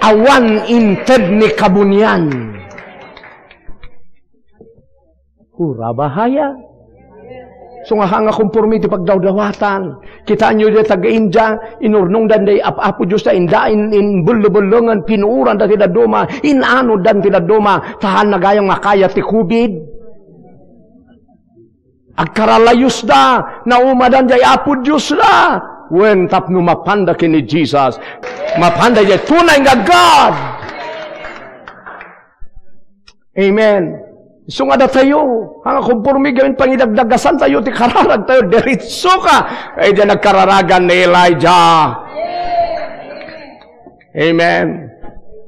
Awan inted ni kabunyan. Hura bahaya. So nga hanga kumpormi ti pagdawdawatan. Kita nyo di taga-India, inurnong dan day apo Diyos da inda, in bulubulungan, pinuuran da tidaduma, inano dan tidaduma, tahan na gayang makaya ti COVID. Agkaralayos da, naumadan day apo Diyos da. When tapno mapanda kini Jesus, mapanda jay tunay nga God. Amen. So nga da tayo, hanga kumpormi gawin pangidagdagasan tayo, ti kararag tayo, diritso ka. Ay dyan nagkararagan ni Elijah. Amen.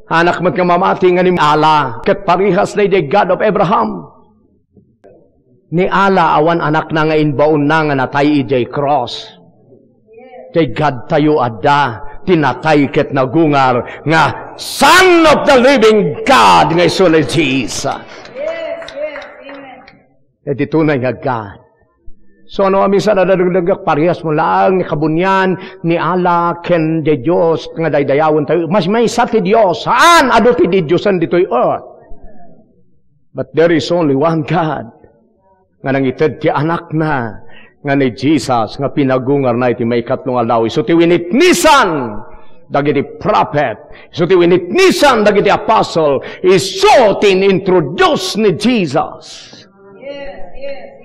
Anak mat nga mamati nga ni Allah, kat parihas na the God of Abraham. Ni Allah, awan anak na nga inbaon na nga natay ijay cross. Kay God tayo adda, tinatay ket nagungar, nga Son of the living God, nga iso ni Jesus. E di tunay nga God. So ano minsan nadadagdag parehas mo lang ni kabunyan, ni Allah, ken de Diyos, nga daydayawon tayo. Mas may sa ti Diyos. Saan? Ado ti di Diyosan dito'y earth. But there is only one God. Nga nangited ti anak na, nga ni Jesus, nga pinagungar na iti may katlong alaw. So ti winitnisan, dagiti prophet. So ti winitnisan, dagiti apostle. Iso tin-introduce ni Jesus.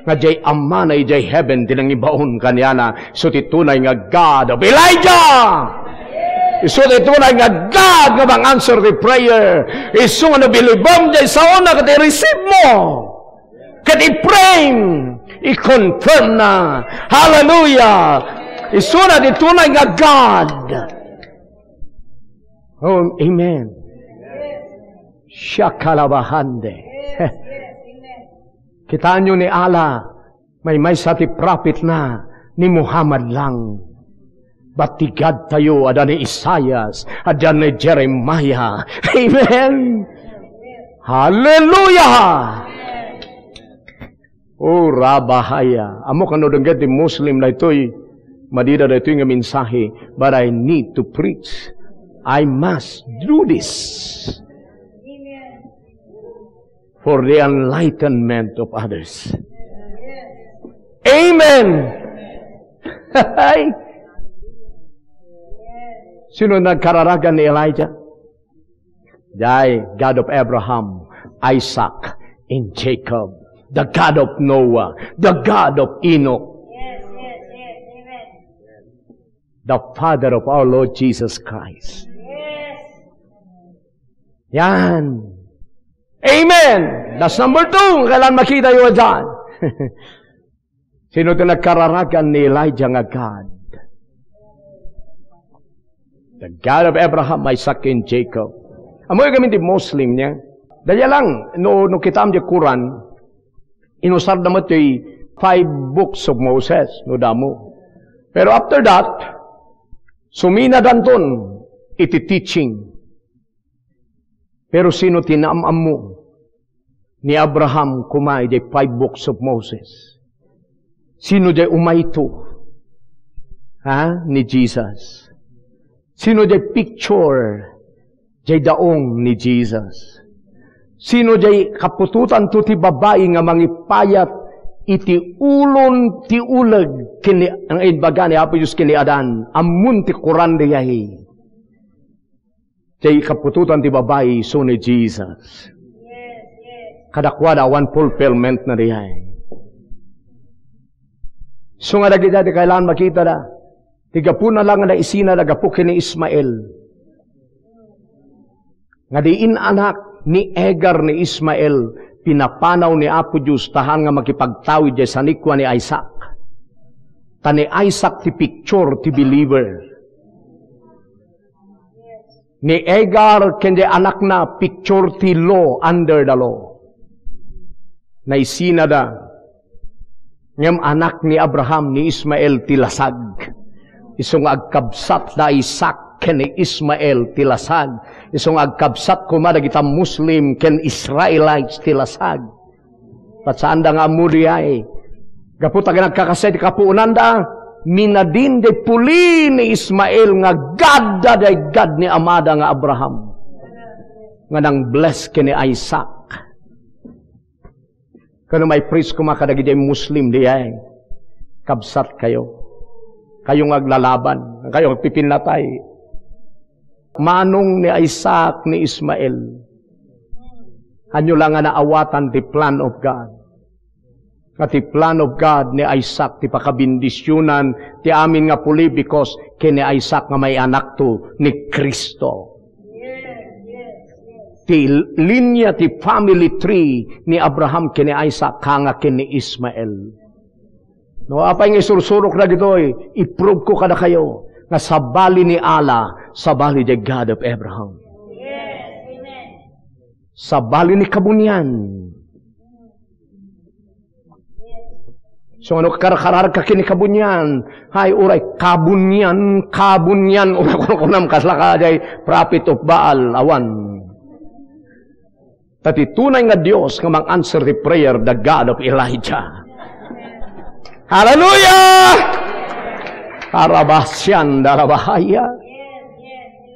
Nga jay amanay jay heaven tinang ibaon kanyana. So ti tunay nga God of Elijah. Iso ti tunay nga God nga bang answer the prayer. Iso nga nabilibom jay sa una kati receive mo. Kati pray. I-confirm na. Hallelujah. Iso na ti tunay nga God. Oh, amen. Shakalabahande. Kitaan nyo ni Allah, may sati prophet na ni Muhammad lang. Batigad tayo, ada ni Isaias, ada ni Jeremiah. Amen! Hallelujah! Oh, rabahaya. Amo kanodanggat di Muslim na ito'y, madida na ito'y nga mensahe, but I need to preach. I must do this. For the enlightenment of others. Amen! Sino nagkararagan ni Elijah? Jai, God of Abraham, Isaac, and Jacob. The God of Noah. The God of Enoch. Amen. The Father of our Lord Jesus Christ. Yan. Amen! That's number 2. Kailan makita yun dyan? Sino ito nagkararagan ni Elijah nga God? The God of Abraham, Isaac, and Jacob. Amoy kami di Muslim niya. Daya lang, no kita di Quran, inusar naman ito 5 books of Moses, no damo. Pero after that, sumina danton, iti teaching. Pero sino tinamam mo? Ni Abraham kumay the 5 books of Moses. Sino jay umayto? Ni Jesus. Sino jay picture? Jay daong ni Jesus. Sino jay kapututan to ti babae nga mangipayat iti ulon ti uleg kini ang idbaga ni Apo Diyos kini Adan amun ti Quran diyahi jay kapututan ti babae so ni Jesus kadakwada one fulfillment na diyahi so nga dagiti di kailangan makita da tigapu na lang na isina nagapu kini Ismael nga diin anak ni Egar ni Ismael pinapanaw ni Apo Diyos tahan nga makipagtawid sa sanikwa ni Isaac. Tani Isaac ti picture ti believer. Ni Egar kendi anak na picture ti law under the law. Naisina da ngem anak ni Abraham ni Ismael ti lasag. Isong agkabsat da Isaac ken ni Ismael ti lasag. Isong agkabsat kumada kita Muslim ken Israelites ti lasag. Patsaan da nga amuriay. Gaputa ka nagkakasay ti kapuunan da. Minadin de puli ni Ismael nga gadda day God ni amada nga Abraham. Nga nang bless ken ni Isaac. Kano may priest kumakadagi day Muslim diay. Kabsat kayo. Kayong aglalaban. Kayong agpipinlatay. Manong ni Isaac ni Ismael. Anyo lang nga naawatan ti plan of God. At ti plan of God ni Isaac ti pakabindisyonan ti amin nga puli because kini Isaac nga may anak to ni Kristo. Ti linya ti family tree ni Abraham kini Isaac kanga kini Ismael. No, apay nga isursurok na gito'y i-prove ko kada kayo nga sabali ni Allah, sabali the God of Abraham. Yes, amen. Sabali ni kabunyan. So ano karakarar ka kini kabunyan? Hay uray, kabunyan. Uray ko nam kaslaka day prophet of Baal, awan. Tati tunay nga Diyos nga mang-answer the prayer, the God of Elijah. Hallelujah! Karabasyan darabahaya.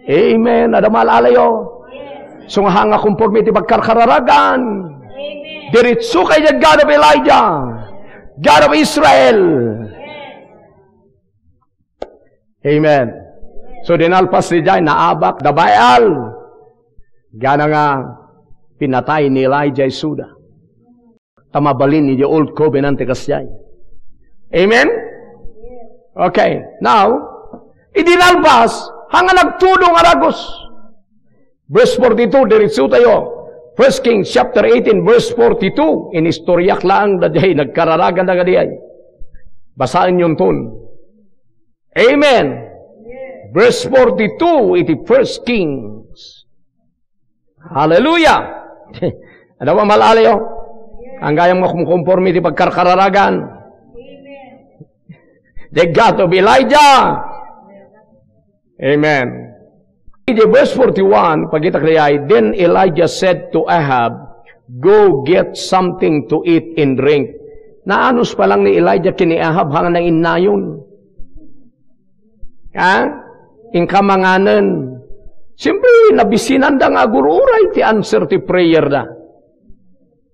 Amen. Ada malalayo. So nga hanga conformity pagkarkararagan. Diritso kay the God of Elijah. God of Israel. Amen. So dinalpas ni Jai naabak da Baal. Gana nga pinatay ni Elijah Suda. Tamabalin ni the old covenant kasjay. Amen? Okay. Now, idinalpas, hanga nagtudong aragos. Verse 42, diritso tayo. 1 Kings chapter 18, verse 42. Inistoryak lang na dihay, nagkararagan na dihay. Basahin yung tun. Amen. Verse 42, iti 1 Kings. Hallelujah. Ano ba malalayo? Ang gayang makumkonforme iti pagkararagan. The God of Elijah. Amen. In verse 41, pagkita kaya, then Elijah said to Ahab, go get something to eat and drink. Naanos pa lang ni Elijah kini Ahab hanga ng inayon. Ha? Ingkamanganan. Siyempre, nabisinan da nga gururay ti answer ti prayer da.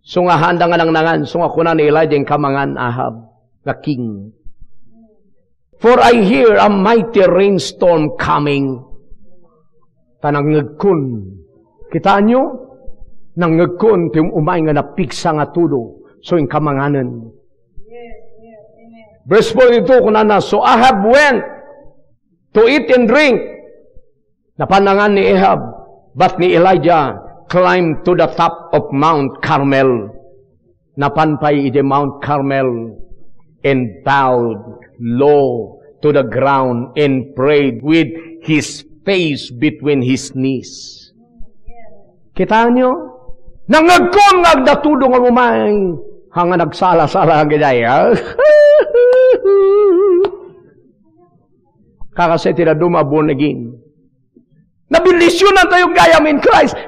So nga handa nga nang nangan. So nga kuna ni Elijah ingkamangan Ahab, the king. For I hear a mighty rainstorm coming. Tanangagkun. Kita nyo? Nangagkun, tim umay nga napiksa nga tudo. So, yung kamanganan. Verse 42, kunana, so Ahab went to eat and drink. Napanangan ni Ahab, but ni Elijah climbed to the top of Mount Carmel. Napanpay iti Mount Carmel and bowed low to the ground and prayed with his face between his knees. Kita nyo? Nangagkon ngagdatudo nga umay. Hanga nagsala-sala gaya. Kakasay tinaduma born again. Nabilisyon na tayong gayam in Christ.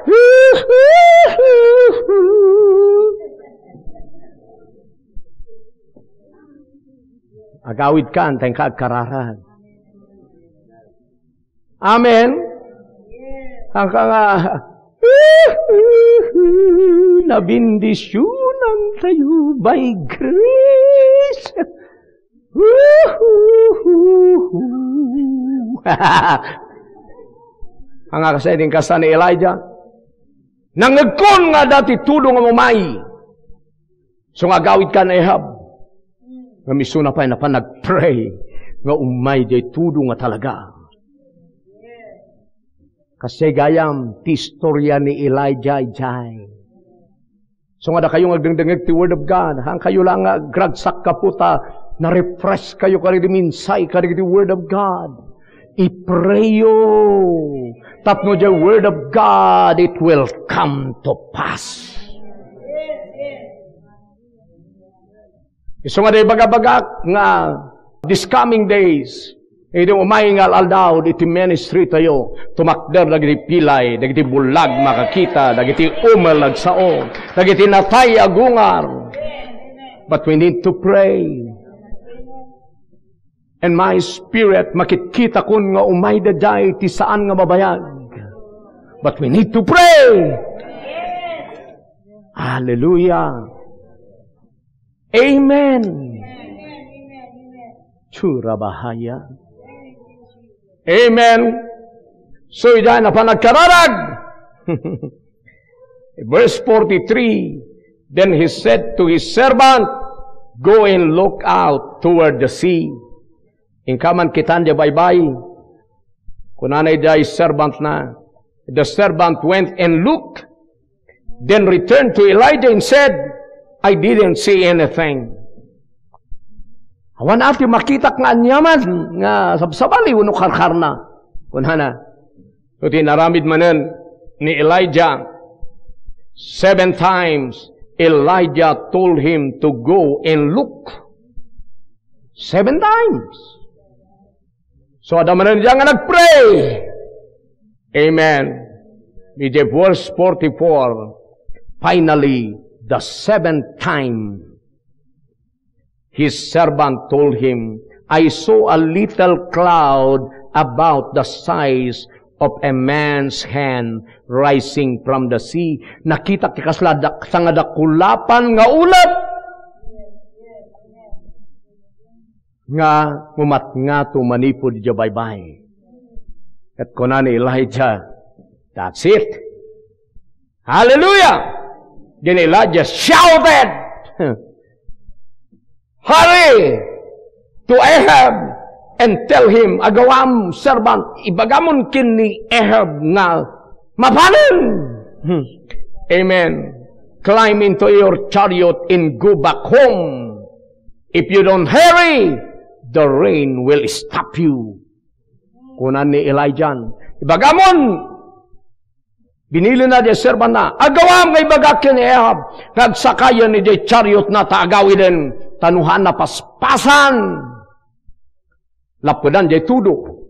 Agawid ka, antay kagkararan. Amen? Hangka nga, nabindisyonan tayo by grace. Ang akasading kasa ni Elijah, nangagkon nga dati tudo nga mamay. So nga gawid ka na Ahab. Namisuna pa na pa nag-pray nga umay jay tudo nga talaga. Kasi gayam ti istorya ni Elijah jay. So nga da kayo agdengdengeg ti word of God, hang kayo lang nga gragsak kaputa, na-refresh kayo karigi minsay karigi ti word of God. I-prayo. Tapno jay word of God, it will come to pass. So nga day bagabagak nga this coming days, iti umahingal aldaw, iti ministry tayo, tumakder, dagiti pilay, dagiti bulag makakita, dagiti umel agsao, dagiti natay agungar. But we need to pray. And my spirit, makikita kun nga umay daday, ti saan nga mabayag. But we need to pray. Hallelujah. Amen. Chura bahaya. Amen. So, yan na pa nagkararag. Verse 43, then he said to his servant, go and look out toward the sea. Ingkaman kitan dia baybay. Kunanay dia servant na. The servant went and looked, then returned to Elijah and said, I didn't see anything. Awan after makita nga anyaman, nga sabsabali, uno karkar na. Kunhana, iti naramid manen ni Elijah, 7 times, Elijah told him to go and look. 7 times. So, adamanan diya nga nagpray. Amen. With verse 44, finally, the 7th time, his servant told him, I saw a little cloud about the size of a man's hand rising from the sea. Nakita kikasladak sa nga dakulapan nga ulap. Nga mumat nga tumanipod dya baybay. At kuna ni Elijah, that's it. Hallelujah! Then Elijah shouted, hurry to Ahab and tell him, agawam servant, ibagamon kin ni Ahab nga mapanin. Amen. Climb into your chariot and go back home. If you don't hurry, the rain will stop you. Kunan ni Elijah, ibagamon, binili na di serban na, agawam nga ibagakin ni Ahab, nagsakayan ni di chariot na taagawin tanuhan na paspasan. Lapudan di tudo.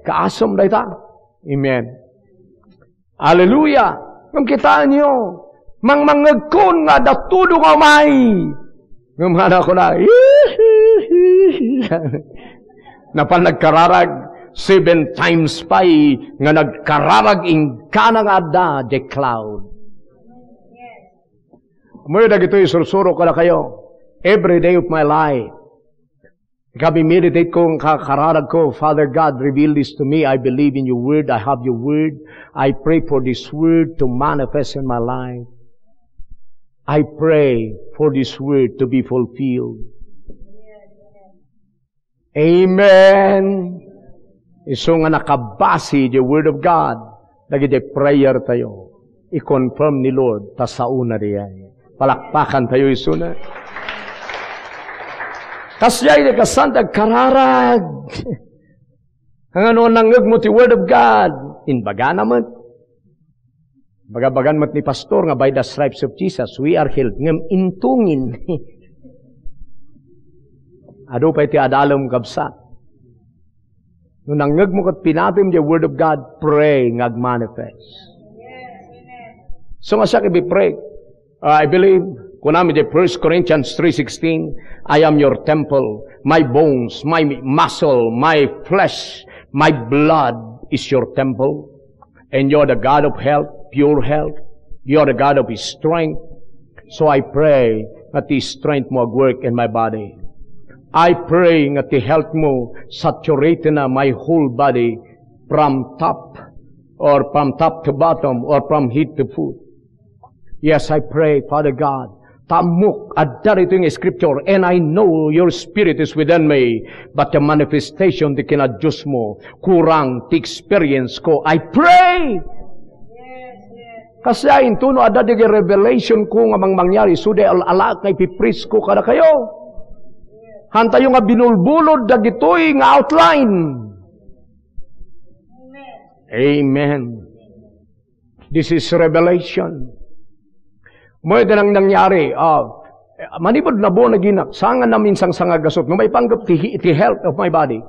Kaasam da ita. Amen. Hallelujah. Kung kitaan nyo, mangmangagkon nga da tudo nga may. Ngumana ko na, napan nagkararag 7 times pa nga nagkararag ing kanang ada the cloud. Muna dagito isursuro ko na kayo. Every day of my life. Ikabi meditate ko ang kakararag ko. Father God, reveal this to me. I believe in your word. I have your word. I pray for this word to manifest in my life. I pray for this word to be fulfilled. Amen. Iso nga nakabasi the word of God. Lagi the prayer tayo. I-confirm ni Lord. Tasauna riyan. Palakpakan tayo iso na. Kasya'y di kasantag kararag. Ang ano nangag mo ti word of God. Inbaga naman. Bagabagan mat ni pastor nga by the stripes of Jesus, we are healed. Ngam intungin. Ado pa iti adalom kabsat. Nung nangag mo kat pinapim the word of God, pray ngag manifest. So nga siya kibi-pray. I believe, kunami the 1 Corinthians 3:16, I am your temple, my bones, my muscle, my flesh, my blood is your temple. And you're the God of health, pure health. You're the God of His strength. So I pray that His strength will work in my body. I pray nga ti health mo saturate na my whole body from top to bottom or from head to foot. Yes, I pray, Father God, tamuk at darito yung scripture, and I know your spirit is within me, but the manifestation di kinadjust mo, kurang ti experience ko. I pray! Kasi ayin tuno ada di revelation ko nga mangyari, so de ala kay pipris ko kada kayo. Hanta yung nga binulbulod dagitoy nga outline. Amen. This is revelation. Mo ito nang nangyari. Manibod na buo na ginak. Sanga na minsang sangagasot. Nung may panggap ti health of my body.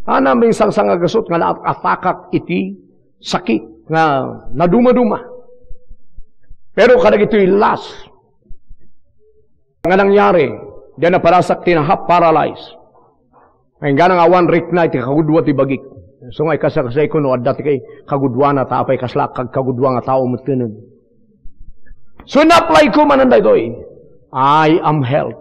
Ana minsang sangagasot nga naatakak iti sakit nga naduma-duma. Pero kadag ito'y last. Nga nangyari, diyan na parasak tinahap paralyzed. Ngayon nga nga one week na iti kagudwa ti bagik. So ngay kasakasay ko no, at dati kay kagudwa na tapay kaslak kagudwa nga tao matinan. So na-apply ko mananda ito'y, I am healed.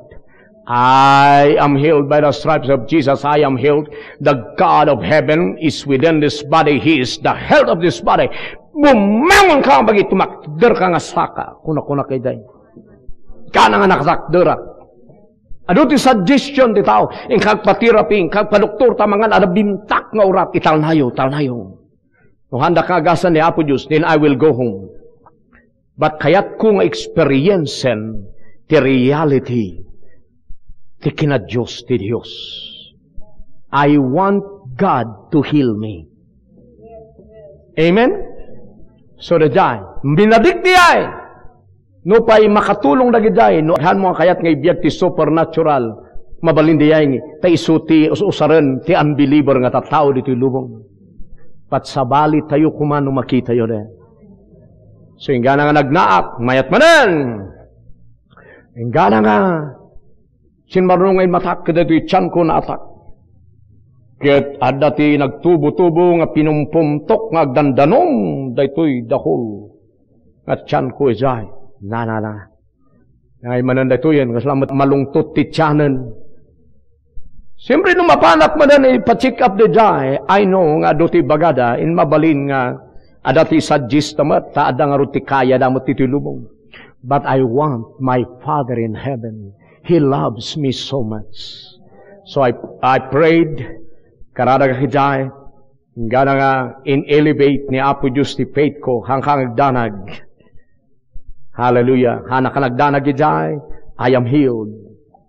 I am healed by the stripes of Jesus. I am healed. The God of heaven is within this body. He is the health of this body. Bumangon ka bagi tumakder ka nga saka. Kuna kay day. Kana nga nakasakdera. Ado ti suggestion ti tao. In kagpa-therapy, kagpa-doktor, tamangan, ada bintak nga urat. Talnayo. Nung handa ka agasan ni Apo Diyos, then I will go home. But kayat ko nga experiencean ti reality ti kinadiyos ti Diyos. I want God to heal me. Amen? So da jay, binadik di ay. No pa'y makatulong na giday, no han mo kayat nga ibiyag ti supernatural, mabalin di ay, ta isuti, usaren, ti unbeliever nga tatao dito lubong. Pat sabali tayo kumano makita yun eh. So yung gana nga nagnaak, mayat manan. Yung gana nga, sinmarunong ay matak, kada ito'y tiyan ko na atak. Kaya't ada ti nagtubo-tubo nga pinumpumtok nga agdandanom, daytoy dahol. At tiyan ko izay, na. Ngay manan daytoy yan, kasalamat malungtot ti tiyanan. Siyempre nung mapanak manan pa-check up the jay, I know nga do ti bagada, in mabalin nga, ada ti suggest tamat, taada nga ruti kaya damot ti tulubong. But I want my Father in heaven. He loves me so much. So I prayed, karada ka kijay, gana nga in-elevate ni Apo Diyos ti faith ko, hangkang agdanag. Hallelujah. Hana ka nagdanag kijay, I am healed.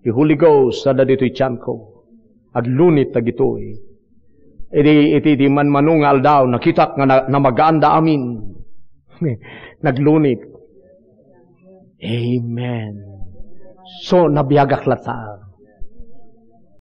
The Holy Ghost, sada dito'y tiyan ko. Aglunit na gito'y. Iti manmanungal daw, nakitak nga na maganda amin. Naglunit. Amen. So, nabiyagak lata.